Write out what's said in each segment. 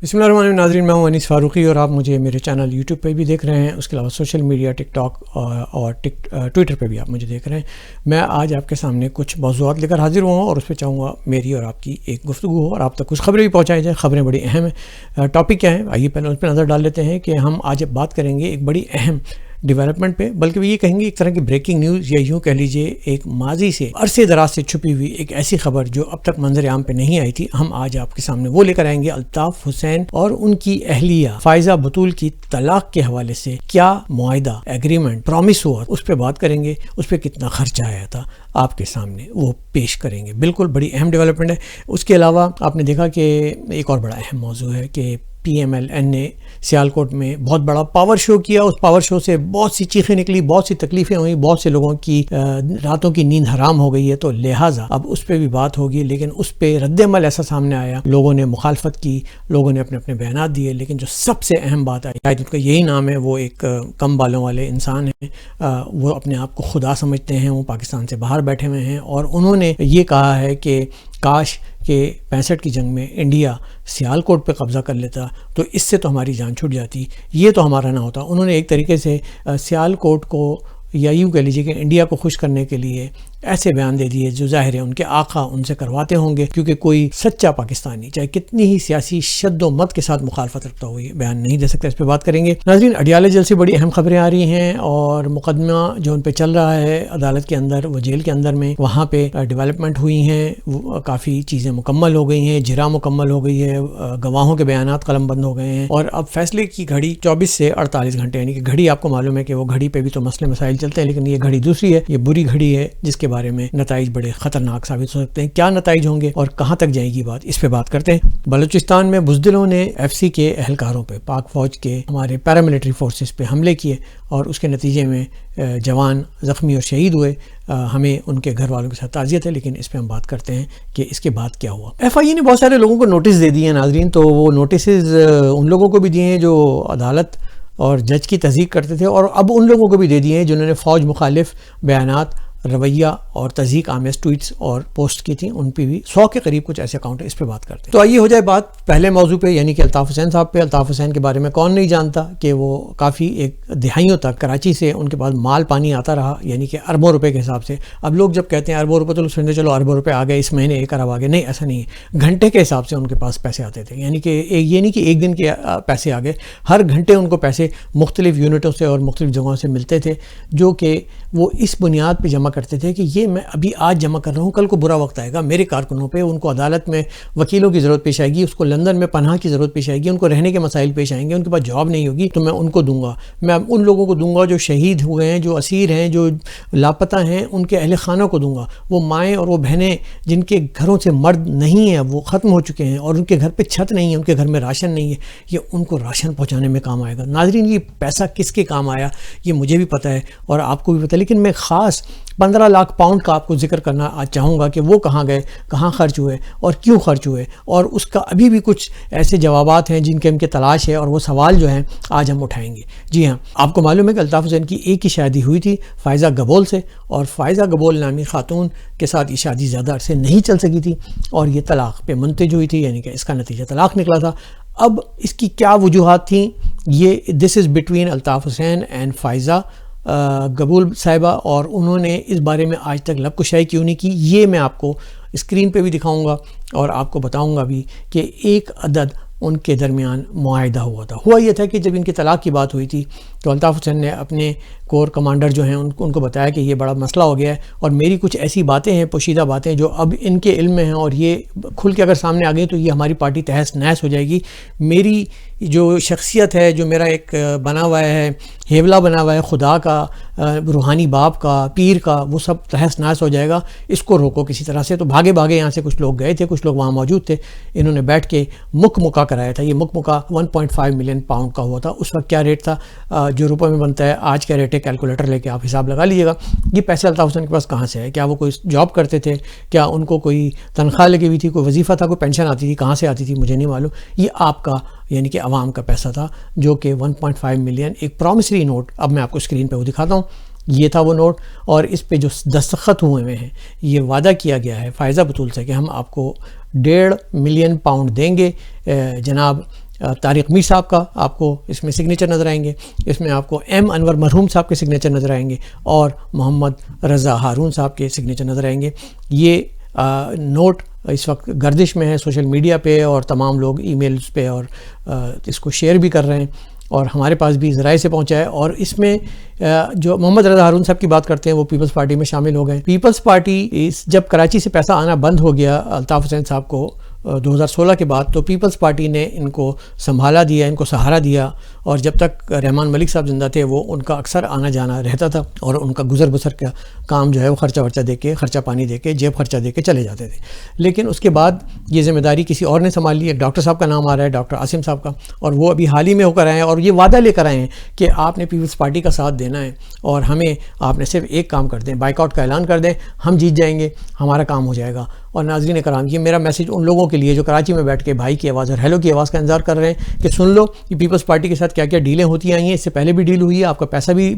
بسم اللہ الرحمن الرحیم ناظرین، میں ہوں انیس فاروقی اور آپ مجھے میرے چینل یوٹیوب پہ بھی دیکھ رہے ہیں، اس کے علاوہ سوشل میڈیا ٹک ٹاک اور ٹویٹر پہ بھی آپ مجھے دیکھ رہے ہیں۔ میں آج آپ کے سامنے کچھ موضوعات لے کر حاضر ہوا ہوں اور اس پہ چاہوں گا میری اور آپ کی ایک گفتگو ہو اور آپ تک کچھ خبریں بھی پہنچائی جائیں۔ خبریں بڑی اہم ہیں۔ ٹاپک کیا ہے آئیے پہلے اس پہ نظر ڈال لیتے ہیں کہ ہم آج بات کریں گے ایک بڑی اہم ڈیولپمنٹ پہ، بلکہ یہ کہیں گے ایک طرح کی بریکنگ نیوز یا یوں کہہ لیجئے ایک ماضی سے عرصے دراز سے چھپی ہوئی ایک ایسی خبر جو اب تک منظر عام پہ نہیں آئی تھی۔ ہم آج آپ کے سامنے وہ لے کر آئیں گے الطاف حسین اور ان کی اہلیہ فائزہ بطول کی طلاق کے حوالے سے کیا معاہدہ، ایگریمنٹ، پرامس ہوا، اس پہ بات کریں گے، اس پہ کتنا خرچہ آیا تھا، آپ کے سامنے وہ پیش کریں گے۔ بالکل بڑی اہم ڈیولپمنٹ ہے۔ اس کے علاوہ آپ نے دیکھا کہ ایک اور بڑا اہم موضوع ہے کہ پی ایم ایل این نے سیالکوٹ میں بہت بڑا پاور شو کیا۔ اس پاور شو سے بہت سی چیخیں نکلی، بہت سی تکلیفیں ہوئیں، بہت سے لوگوں کی راتوں کی نیند حرام ہو گئی ہے، تو لہٰذا اب اس پہ بھی بات ہوگی۔ لیکن اس پہ رد عمل ایسا سامنے آیا، لوگوں نے مخالفت کی، لوگوں نے اپنے اپنے بیانات دیے، لیکن جو سب سے اہم بات آئی، شاید ان کا یہی نام ہے، وہ ایک کم بالوں والے انسان ہیں، وہ اپنے آپ کو خدا سمجھتے ہیں، وہ پاکستان سے باہر بیٹھے ہوئے ہیں، اور انہوں نے یہ کہا ہے کہ کاش کہ 65 کی جنگ میں انڈیا سیالکوٹ پہ قبضہ کر لیتا تو اس سے تو ہماری جان چھوٹ جاتی، یہ تو ہمارا نہ ہوتا۔ انہوں نے ایک طریقے سے سیالکوٹ کو یا یوں کہہ لیجیے کہ انڈیا کو خوش کرنے کے لیے ایسے بیان دے دیے جو ظاہر ہے ان کے آقا ان سے کرواتے ہوں گے، کیونکہ کوئی سچا پاکستانی چاہے کتنی ہی سیاسی شد و مت کے ساتھ مخالفت رکھتا ہو یہ بیان نہیں دے سکتا۔ اس پہ بات کریں گے۔ ناظرین، اڈیالہ جیل سے بڑی اہم خبریں آ رہی ہیں اور مقدمہ جو ان پہ چل رہا ہے عدالت کے اندر، وہ جیل کے اندر میں، وہاں پہ ڈیولپمنٹ ہوئی ہیں، کافی چیزیں مکمل ہو گئی ہیں، جرا مکمل ہو گئی ہے، گواہوں کے بیانات قلم بند ہو گئے ہیں، اور اب فیصلے کی گھڑی 24 سے 48 گھنٹے، یعنی کہ گھڑی آپ کو معلوم ہے کہ وہ گھڑی پہ بھی تو مسئلے مسائل چلتے ہیں، لیکن یہ گھڑی دوسری ہے، یہ بری گھڑی ہے جس کے بارے میں نتائج بڑے خطرناک ثابت ہو سکتے ہیں۔ کیا نتائج ہوں گے اور کہاں تک جائے گی بات، اس پہ بات کرتے ہیں۔ بلوچستان میں بزدلوں نے ایف سی کے اہلکاروں پہ، پاک فوج کے ہمارے پیراملٹری فورسز پہ حملے کیے اور اس کے نتیجے میں جوان زخمی اور شہید ہوئے۔ ہمیں ان کے گھر والوں کے ساتھ تعزیت ہے، لیکن اس پہ ہم بات کرتے ہیں کہ اس کے بعد کیا ہوا۔ ایف آئی اے نے بہت سارے لوگوں کو نوٹس دے دیے ہیں ناظرین، تو وہ نوٹسز ان لوگوں کو بھی دیے ہیں جو عدالت اور جج کی تصدیق کرتے تھے، اور اب ان لوگوں کو بھی دے دیے ہیں جنہوں نے فوج مخالف بیانات، رویہ اور تضحیک آمیز ٹویٹس اور پوسٹ کی تھیں، ان پہ بھی 100 کے قریب کچھ ایسے اکاؤنٹ ہیں۔ اس پہ بات کرتے ہیں۔ تو آئیے ہو جائے بات پہلے موضوع پہ، یعنی کہ الطاف حسین صاحب پہ۔ الطاف حسین کے بارے میں کون نہیں جانتا کہ وہ کافی ایک دہائیوں تک کراچی سے ان کے پاس مال پانی آتا رہا، یعنی کہ اربوں روپے کے حساب سے۔ اب لوگ جب کہتے ہیں اربوں روپے، تو سمجھتے چلو اربوں روپے آ گئے، اس مہینے 1 ارب آ گئے، نہیں ایسا نہیں ہے۔ گھنٹے کے حساب سے ان کے پاس پیسے آتے تھے، یعنی کہ یہ نہیں کہ ایک دن کے پیسے آ گئے، ہر گھنٹے ان کو پیسے مختلف یونٹوں سے اور مختلف جگہوں سے ملتے تھے، جو کہ وہ اس بنیاد پہ جمع کرتے تھے کہ یہ میں ابھی آج جمع کر رہا ہوں، کل کو برا وقت آئے گا میرے کارکنوں پہ، ان کو عدالت میں وکیلوں کی ضرورت پیش آئے گی، اس کو لندن میں پناہ کی ضرورت پیش آئے گی، ان کو رہنے کے مسائل پیش آئیں گے، ان کے پاس جاب نہیں ہوگی، تو میں ان کو دوں گا، میں ان لوگوں کو دوں گا جو شہید ہوئے ہیں، جو اسیر ہیں، جو لاپتہ ہیں، ان کے اہل خانہ کو دوں گا۔ وہ مائیں اور وہ بہنیں جن کے گھروں سے مرد نہیں ہیں، وہ ختم ہو چکے ہیں اور ان کے گھر پہ چھت نہیں ہے، ان کے گھر میں راشن نہیں ہے، یہ ان کو راشن پہنچانے میں کام آئے گا۔ ناظرین، یہ پیسہ کس کے کام آیا یہ مجھے بھی پتہ ہے اور آپ کو بھی پتہ ہے، لیکن میں خاص 15 لاکھ پاؤنڈ کا آپ کو ذکر کرنا آج چاہوں گا کہ وہ کہاں گئے، کہاں خرچ ہوئے اور کیوں خرچ ہوئے، اور اس کا ابھی بھی کچھ ایسے جوابات ہیں جن کے ہم کے تلاش ہے، اور وہ سوال جو ہیں آج ہم اٹھائیں گے۔ جی ہاں، آپ کو معلوم ہے کہ الطاف حسین کی ایک ہی شادی ہوئی تھی فائزہ گبول سے، اور فائزہ گبول نامی خاتون کے ساتھ یہ شادی زیادہ عرصے نہیں چل سکی تھی اور یہ طلاق پہ منتج ہوئی تھی، یعنی کہ اس کا نتیجہ طلاق نکلا تھا۔ اب اس کی کیا وجوہات تھیں، یہ this is between Altaf Hussain and Faiza Gabol صاحبہ، اور انہوں نے اس بارے میں آج تک لب کشائی کیوں نہیں کی، یہ میں آپ کو اسکرین پہ بھی دکھاؤں گا اور آپ کو بتاؤں گا بھی کہ ایک عدد ان کے درمیان معاہدہ ہوا تھا۔ ہوا یہ تھا کہ جب ان کی طلاق کی بات ہوئی تھی تو الطاف حسین نے اپنے کور کمانڈر جو ہیں ان کو بتایا کہ یہ بڑا مسئلہ ہو گیا ہے اور میری کچھ ایسی باتیں ہیں، پوشیدہ باتیں جو اب ان کے علم میں ہیں، اور یہ کھل کے اگر سامنے آ گئی تو یہ ہماری پارٹی تہس نہس ہو جائے گی۔ میری جو شخصیت ہے، جو میرا ایک بنا ہوا ہے، ہیولا بنا ہوا ہے خدا کا، روحانی باپ کا، پیر کا، وہ سب تہس نہس ہو جائے گا، اس کو روکو کسی طرح سے۔ تو بھاگے یہاں سے کچھ لوگ گئے تھے، کچھ لوگ وہاں موجود تھے، انہوں نے بیٹھ کے مکہ کرایا تھا۔ یہ مکہ 1.5 ملین پاؤنڈ کا ہوا تھا۔ اس وقت کیا ریٹ تھا جو روپے میں بنتا ہے، آج کیا ریٹ ہے، کیلکولیٹر لے کے آپ حساب لگا لیجیے گا۔ یہ پیسے الطاف حسین کے پاس کہاں سے ہے؟ کیا وہ کوئی جاب کرتے تھے؟ کیا ان کو کوئی تنخواہ لگی ہوئی تھی، کوئی وظیفہ تھا، کوئی پینشن آتی تھی؟ کہاں سے آتی تھی مجھے نہیں معلوم۔ یہ آپ کا یعنی کہ عوام کا پیسہ تھا، جو کہ 1.5 ملین ایک پرومسری نوٹ، اب میں آپ کو اسکرین پہ وہ دکھاتا ہوں، یہ تھا وہ نوٹ، اور اس پہ جو دستخط ہوئے ہیں، یہ وعدہ کیا گیا ہے فائزہ بطول سے کہ ہم آپ کو 1.5 ملین پاؤنڈ دیں گے جناب طارق میر صاحب کا آپ کو اس میں سگنیچر نظر آئیں گے، اس میں آپ کو ایم انور مرحوم صاحب کے سگنیچر نظر آئیں گے اور محمد رضا ہارون صاحب کے سگنیچر نظر آئیں گے۔ یہ نوٹ اس وقت گردش میں ہے سوشل میڈیا پہ، اور تمام لوگ ای میلز پہ اور اس کو شیئر بھی کر رہے ہیں، اور ہمارے پاس بھی ذرائع سے پہنچا ہے۔ اور اس میں جو محمد رضا ہارون صاحب کی بات کرتے ہیں وہ پیپلز پارٹی میں شامل ہو گئے۔ پیپلز پارٹی جب کراچی سے پیسہ آنا بند ہو گیا الطاف حسین صاحب کو 2016 کے بعد، تو پیپلز پارٹی نے ان کو سنبھالا دیا، ان کو سہارا دیا، اور جب تک رحمان ملک صاحب زندہ تھے وہ ان کا اکثر آنا جانا رہتا تھا، اور ان کا گزر بسر کا کام جو ہے وہ خرچہ ورچہ دے کے، خرچہ پانی دے کے، جیب خرچہ دے کے چلے جاتے تھے۔ لیکن اس کے بعد یہ ذمہ داری کسی اور نے سنبھال لی۔ ایک ڈاکٹر صاحب کا نام آ رہا ہے، ڈاکٹر عاصم صاحب کا، اور وہ ابھی حال ہی میں ہو کر آئے ہیں اور یہ وعدہ لے کر آئے ہیں کہ آپ نے پیپلز پارٹی کا ساتھ دینا ہے، اور ہمیں آپ نے صرف ایک کام کر دیں، بائیکاٹ کا اعلان کر دیں، ہم جیت جائیں گے، ہمارا کام ہو جائے گا۔ اور ناظرین کرام، یہ میرا میسیج ان لوگوں کے لیے جو کراچی میں بیٹھ کے بھائی کی آواز اور ہیلو کی آواز کا انتظار کر رہے ہیں کہ سن لو کہ پیپلز پارٹی کے ساتھ کیا کیا ڈیلیں ہوتی آئی ہیں، اس سے پہلے بھی ڈیل ہوئی ہے، آپ کا پیسہ بھی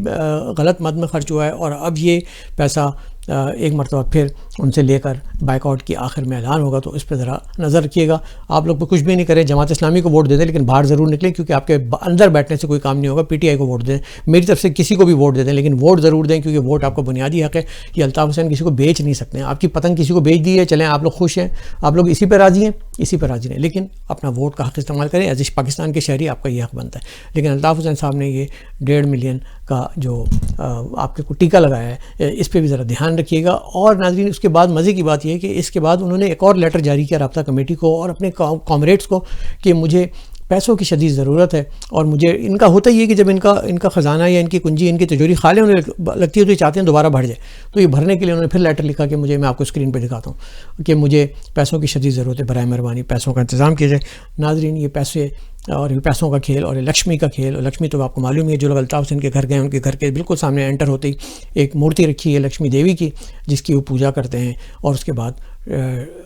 غلط مد میں خرچ ہوا ہے، اور اب یہ پیسہ ایک مرتبہ پھر ان سے لے کر بائیک آؤٹ کی آخر میں اعلان ہوگا، تو اس پہ ذرا نظر رکھیے گا۔ آپ لوگ کچھ بھی نہیں کریں، جماعت اسلامی کو ووٹ دے دیں، لیکن باہر ضرور نکلیں، کیونکہ آپ کے اندر بیٹھنے سے کوئی کام نہیں ہوگا۔ پی ٹی آئی کو ووٹ دیں، میری طرف سے کسی کو بھی ووٹ دے دیں، لیکن ووٹ ضرور دیں، کیونکہ ووٹ آپ کا بنیادی حق ہے۔ یہ الطاف حسین کسی کو بیچ نہیں سکتے ہیں، آپ کی پتنگ کسی کو بیچ دی ہے، چلیں آپ لوگ خوش ہیں، آپ لوگ اسی پہ راضی ہیں، اسی پہ راضی ہیں، لیکن اپنا ووٹ کا حق استعمال کریں۔ ایز پاکستان کے شہری آپ کا یہ حق بنتا ہے۔ لیکن الطاف حسین صاحب نے یہ 1.5 ملین کا جو آپ کے کو ٹیکہ لگایا ہے، اس پہ بھی ذرا دھیان رکھیے گا۔ اور ناظرین، اس کے بعد مزے کی بات یہ ہے کہ اس کے بعد انہوں نے ایک اور لیٹر جاری کیا رابطہ کمیٹی کو اور اپنے کامریڈس کو کہ مجھے پیسوں کی شدید ضرورت ہے، اور مجھے ان کا ہوتا ہی ہے کہ جب ان کا خزانہ یا ان کی کنجی، ان کی تجوری خالی ہونے لگتی ہے تو یہ چاہتے ہیں دوبارہ بڑھ جائے، تو یہ بھرنے کے لیے انہوں نے پھر لیٹر لکھا کہ مجھے، میں آپ کو اسکرین پہ دکھاتا ہوں کہ مجھے پیسوں کی شدید ضرورت ہے، برائے مہربانی پیسوں کا انتظام کیا جائے۔ ناظرین، یہ پیسے اور یہ پیسوں کا کھیل اور یہ لکشمی کا کھیل، اور لکشمی تو آپ کو معلوم ہے، جو لوگ الطاف حسین کے گھر گئے ان کے گھر کے بالکل سامنے انٹر ہوتے ہی ایک مورتی رکھی ہے لکشمی دیوی کی، جس کی وہ پوجا کرتے ہیں، اور اس کے بعد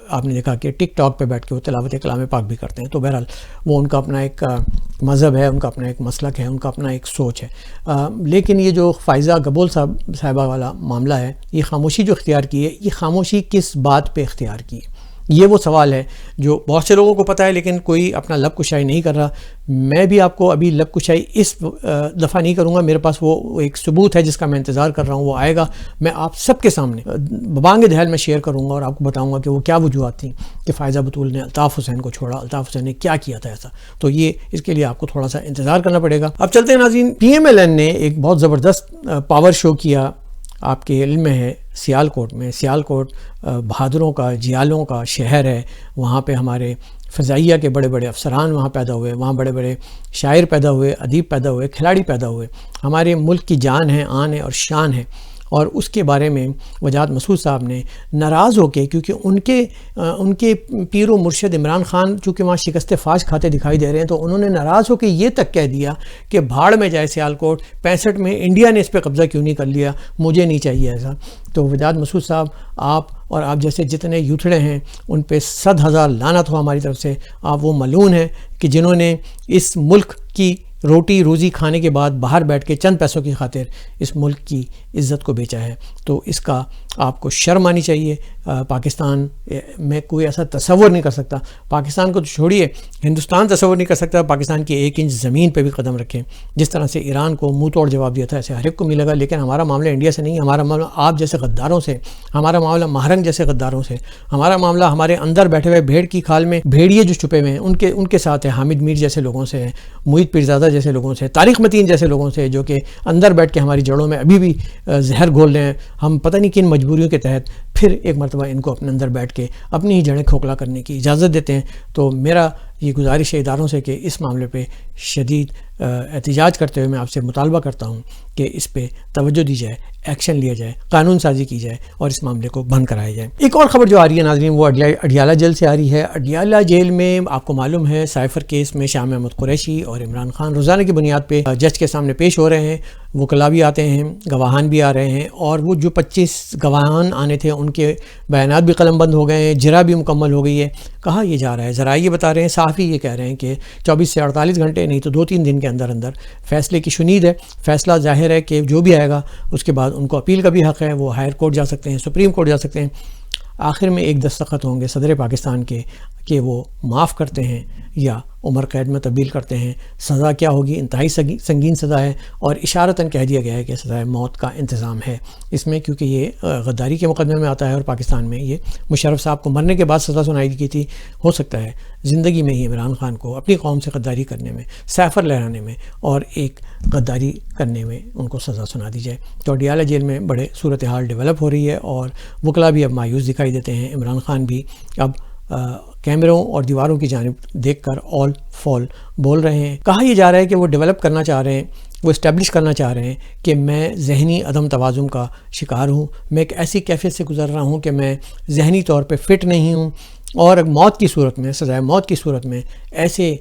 آپ نے دیکھا کہ ٹک ٹاک پہ بیٹھ کے وہ تلاوت کلام پاک بھی کرتے ہیں۔ تو بہرحال وہ ان کا اپنا ایک مذہب ہے، ان کا اپنا ایک مسلک ہے، ان کا اپنا ایک سوچ ہے۔ لیکن یہ جو فائزہ گبول صاحبہ والا معاملہ ہے، یہ خاموشی جو اختیار کی ہے، یہ خاموشی کس بات پہ اختیار کی ہے؟ یہ وہ سوال ہے جو بہت سے لوگوں کو پتہ ہے، لیکن کوئی اپنا لب کشائی نہیں کر رہا۔ میں بھی آپ کو ابھی لب کشائی اس دفعہ نہیں کروں گا، میرے پاس وہ ایک ثبوت ہے جس کا میں انتظار کر رہا ہوں، وہ آئے گا، میں آپ سب کے سامنے ببانگ دہل میں شیئر کروں گا اور آپ کو بتاؤں گا کہ وہ کیا وجوہات تھیں کہ فائزہ بطول نے الطاف حسین کو چھوڑا، الطاف حسین نے کیا کیا تھا ایسا۔ تو یہ اس کے لیے آپ کو تھوڑا سا انتظار کرنا پڑے گا۔ اب چلتے ہیں ناظرین، پی ایم ایل این نے ایک بہت زبردست پاور شو کیا، آپ کے علم میں ہے، سیالکوٹ میں۔ سیالکوٹ بہادروں کا، جیالوں کا شہر ہے، وہاں پہ ہمارے فضائیہ کے بڑے بڑے افسران وہاں پیدا ہوئے، وہاں بڑے بڑے شاعر پیدا ہوئے، ادیب پیدا ہوئے، کھلاڑی پیدا ہوئے، ہمارے ملک کی جان ہے، آن ہے اور شان ہے۔ اور اس کے بارے میں وجاہت مسعود صاحب نے ناراض ہو کے، کیونکہ ان کے پیر و مرشد عمران خان چونکہ وہاں شکست فاش کھاتے دکھائی دے رہے ہیں، تو انہوں نے ناراض ہو کے یہ تک کہہ دیا کہ بھاڑ میں جائے سیالکوٹ، 65 میں انڈیا نے اس پہ قبضہ کیوں نہیں کر لیا، مجھے نہیں چاہیے ایسا۔ تو وجاہت مسعود صاحب، آپ اور آپ جیسے جتنے یوتھڑے ہیں ان پہ 100,000 لعنت ہو ہماری طرف سے۔ آپ وہ ملعون ہیں کہ جنہوں نے اس ملک کی روٹی روزی کھانے کے بعد باہر بیٹھ کے چند پیسوں کی خاطر اس ملک کی عزت کو بیچا ہے۔ تو اس کا آپ کو شرم آنی چاہیے۔ پاکستان میں کوئی ایسا تصور نہیں کر سکتا، پاکستان کو تو چھوڑیے، ہندوستان تصور نہیں کر سکتا پاکستان کی 1 انچ زمین پہ بھی قدم رکھیں۔ جس طرح سے ایران کو منہ توڑ جواب دیا تھا، ایسے ہر ایک کو ملے گا، لیکن ہمارا معاملہ انڈیا سے نہیں، ہمارا معاملہ آپ جیسے غداروں سے، ہمارا معاملہ مہرنگ جیسے غداروں سے، ہمارا معاملہ ہمارے اندر بیٹھے ہوئے بھیڑ کی کھال میں بھیڑیے جو چھپے ہوئے ہیں ان کے ساتھ ہے، حامد میر جیسے لوگوں سے ہے، محیط پیرزادہ جیسے لوگوں سے، طارق متین جیسے لوگوں سے، جو کہ اندر بیٹھ کے ہماری جڑوں میں ابھی بھی زہر گھول رہے ہیں۔ ہم پتہ نہیں کن مجبوریوں کے تحت پھر ایک مرتبہ ان کو اپنے اندر بیٹھ کے اپنی ہی جڑیں کھوکھلا کرنے کی اجازت دیتے ہیں۔ تو میرا یہ گزارش ہے اداروں سے کہ اس معاملے پہ شدید احتجاج کرتے ہوئے میں آپ سے مطالبہ کرتا ہوں کہ اس پہ توجہ دی جائے، ایکشن لیا جائے، قانون سازی کی جائے اور اس معاملے کو بند کرایا جائے۔ ایک اور خبر جو آ رہی ہے ناظرین، وہ اڈیالہ جیل سے آ رہی ہے۔ اڈیالہ جیل میں آپ کو معلوم ہے سائفر کیس میں شاہ محمود قریشی اور عمران خان روزانہ کی بنیاد پہ جج کے سامنے پیش ہو رہے ہیں، وکلاء بھی آتے ہیں، گواہان بھی آ رہے ہیں، اور وہ جو 25 گواہان آنے تھے ان کے بیانات بھی قلم بند ہو گئے ہیں، جرا بھی مکمل ہو گئی ہے۔ کہاں یہ جا رہا ہے؟ ذرائع یہ بتا رہے ہیں، صحافی یہ کہہ رہے ہیں کہ 24 سے 48 گھنٹے نہیں تو 2-3 دن کے اندر فیصلے کی شنید ہے۔ فیصلہ ظاہر ہے کہ جو بھی آئے گا اس کے بعد ان کو اپیل کا بھی حق ہے، وہ ہائر کورٹ جا سکتے ہیں، سپریم کورٹ جا سکتے ہیں۔ آخر میں ایک دستخط ہوں گے صدر پاکستان کے کہ وہ معاف کرتے ہیں یا عمر قید میں تبدیل کرتے ہیں. سزا کیا ہوگی؟ انتہائی سنگین سزا ہے اور اشارتاً کہہ دیا گیا ہے کہ سزائے موت کا انتظام ہے اس میں، کیونکہ یہ غداری کے مقدمے میں آتا ہے اور پاکستان میں یہ مشرف صاحب کو مرنے کے بعد سزا سنائی گئی تھی. ہو سکتا ہے زندگی میں ہی عمران خان کو اپنی قوم سے غداری کرنے میں، سیفر لہرانے میں اور ایک غداری کرنے میں ان کو سزا سنا دی جائے. تو اڈیالہ جیل میں بڑے صورتحال ڈیولپ ہو رہی ہے اور وکلا بھی اب مایوس دکھائی دیتے ہیں. عمران خان بھی اب کیمروں اور دیواروں کی جانب دیکھ کر آل فال بول رہے ہیں. کہا یہ جا رہا ہے کہ وہ ڈیولپ کرنا چاہ رہے ہیں، وہ اسٹیبلش کرنا چاہ رہے ہیں کہ میں ذہنی عدم توازن کا شکار ہوں، میں ایک ایسی کیفیت سے گزر رہا ہوں کہ میں ذہنی طور پہ فٹ نہیں ہوں، اور موت کی صورت میں، سزائے موت کی صورت میں ایسے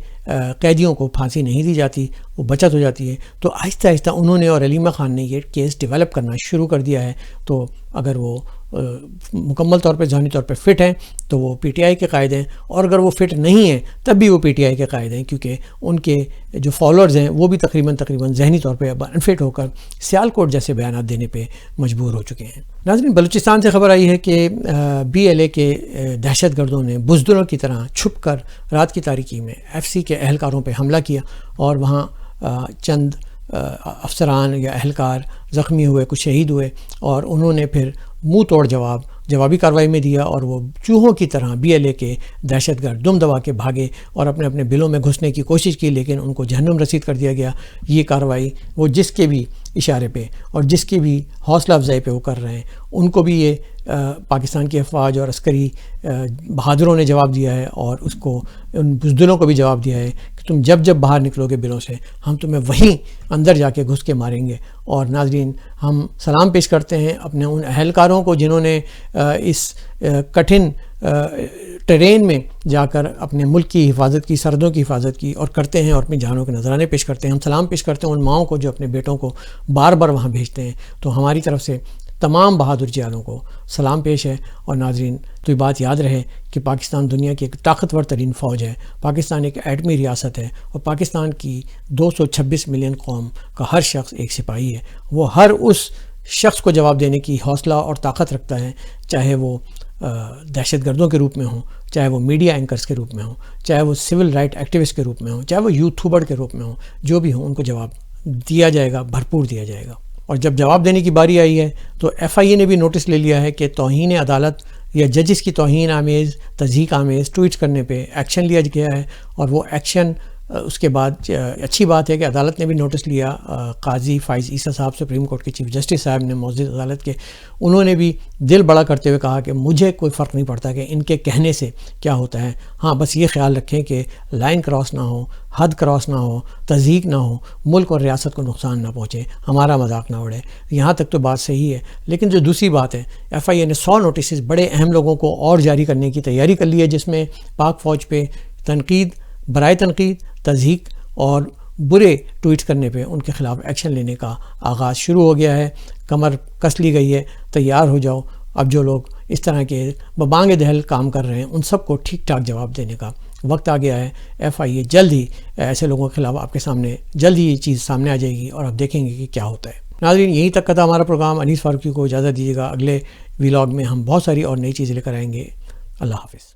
قیدیوں کو پھانسی نہیں دی جاتی، وہ بچت ہو جاتی ہے. تو آہستہ آہستہ انہوں نے اور علیمہ خان نے یہ کیس ڈیولپ کرنا شروع کر دیا ہے. تو اگر وہ مکمل طور پہ ذہنی طور پہ فٹ ہیں تو وہ پی ٹی آئی کے قائد ہیں، اور اگر وہ فٹ نہیں ہیں تب بھی وہ پی ٹی آئی کے قائد ہیں، کیونکہ ان کے جو فالوورز ہیں وہ بھی تقریباً ذہنی طور پہ انفٹ ہو کر سیالکوٹ جیسے بیانات دینے پہ مجبور ہو چکے ہیں. ناظرین، بلوچستان سے خبر آئی ہے کہ بی ایل اے کے دہشت گردوں نے بزدلوں کی طرح چھپ کر رات کی تاریکی میں ایف سی کے اہلکاروں پہ حملہ کیا اور وہاں چند افسران یا اہلکار زخمی ہوئے، کچھ شہید ہوئے، اور انہوں نے پھر منہ توڑ جوابی کارروائی میں دیا، اور وہ چوہوں کی طرح بی ایل اے کے دہشت گرد دم دبا کے بھاگے اور اپنے بلوں میں گھسنے کی کوشش کی، لیکن ان کو جہنم رسید کر دیا گیا. یہ کارروائی وہ جس کے بھی اشارے پہ اور جس کی بھی حوصلہ افزائی پہ وہ کر رہے ہیں، ان کو بھی یہ پاکستان کی افواج اور عسکری بہادروں نے جواب دیا ہے، اور اس کو ان بزدلوں کو بھی جواب دیا ہے کہ تم جب باہر نکلو گے بلوں سے، ہم تمہیں وہیں اندر جا کے گھس کے ماریں گے. اور ناظرین، ہم سلام پیش کرتے ہیں اپنے ان اہلکاروں کو جنہوں نے اس کٹھن ٹرین میں جا کر اپنے ملک کی حفاظت کی، سرحدوں کی حفاظت کی، اور کرتے ہیں اور اپنی جانوں کے نذرانے پیش کرتے ہیں. ہم سلام پیش کرتے ہیں ان ماؤں کو جو اپنے بیٹوں کو بار بار وہاں بھیجتے ہیں. تو ہماری طرف سے تمام بہادر جوانوں کو سلام پیش ہے. اور ناظرین، تو یہ بات یاد رہے کہ پاکستان دنیا کی ایک طاقتور ترین فوج ہے، پاکستان ایک ایٹمی ریاست ہے، اور پاکستان کی 226 ملین قوم کا ہر شخص ایک سپاہی ہے. وہ ہر اس شخص کو جواب دینے کی حوصلہ اور طاقت رکھتا ہے، چاہے وہ دہشت گردوں کے روپ میں ہوں، چاہے وہ میڈیا اینکرز کے روپ میں ہوں، چاہے وہ سول رائٹ ایکٹیوسٹ کے روپ میں ہوں، چاہے وہ یوٹیوبر کے روپ میں ہوں، جو بھی ہوں ان کو جواب دیا جائے گا، بھرپور دیا جائے گا. اور جب جواب دینے کی باری آئی ہے تو ایف آئی اے نے بھی نوٹس لے لیا ہے کہ توہین عدالت یا ججز کی توہین آمیز، تضحیک آمیز ٹویٹس کرنے پہ ایکشن لیا گیا ہے. اور وہ ایکشن اس کے بعد اچھی بات ہے کہ عدالت نے بھی نوٹس لیا. قاضی فائز عیسیٰ صاحب سپریم کورٹ کے چیف جسٹس صاحب نے معزز عدالت کے، انہوں نے بھی دل بڑا کرتے ہوئے کہا کہ مجھے کوئی فرق نہیں پڑتا کہ ان کے کہنے سے کیا ہوتا ہے، ہاں بس یہ خیال رکھیں کہ لائن کراس نہ ہو، حد کراس نہ ہو، تضحیک نہ ہو، ملک اور ریاست کو نقصان نہ پہنچے، ہمارا مذاق نہ اڑے. یہاں تک تو بات صحیح ہے، لیکن جو دوسری بات ہے، ایف آئی اے نے 100 نوٹسز بڑے اہم لوگوں کو اور جاری کرنے کی تیاری کر لی ہے، جس میں پاک فوج پہ تنقید، برائے تنقید، تضحیک اور برے ٹویٹ کرنے پہ ان کے خلاف ایکشن لینے کا آغاز شروع ہو گیا ہے. کمر کس لی گئی ہے، تیار ہو جاؤ. اب جو لوگ اس طرح کے ببانگ دہل کام کر رہے ہیں ان سب کو ٹھیک ٹھاک جواب دینے کا وقت آ گیا ہے. ایف آئی اے جلد ہی ایسے لوگوں کے خلاف آپ کے سامنے جلد ہی یہ چیز سامنے آ جائے گی اور آپ دیکھیں گے کہ کیا ہوتا ہے. ناظرین، یہیں تک کا تھا ہمارا پروگرام. انیس فاروقی کو اجازت دیجیے گا. اگلے ولاگ میں ہم بہت ساری اور نئی چیزیں لے کر آئیں گے. اللہ حافظ.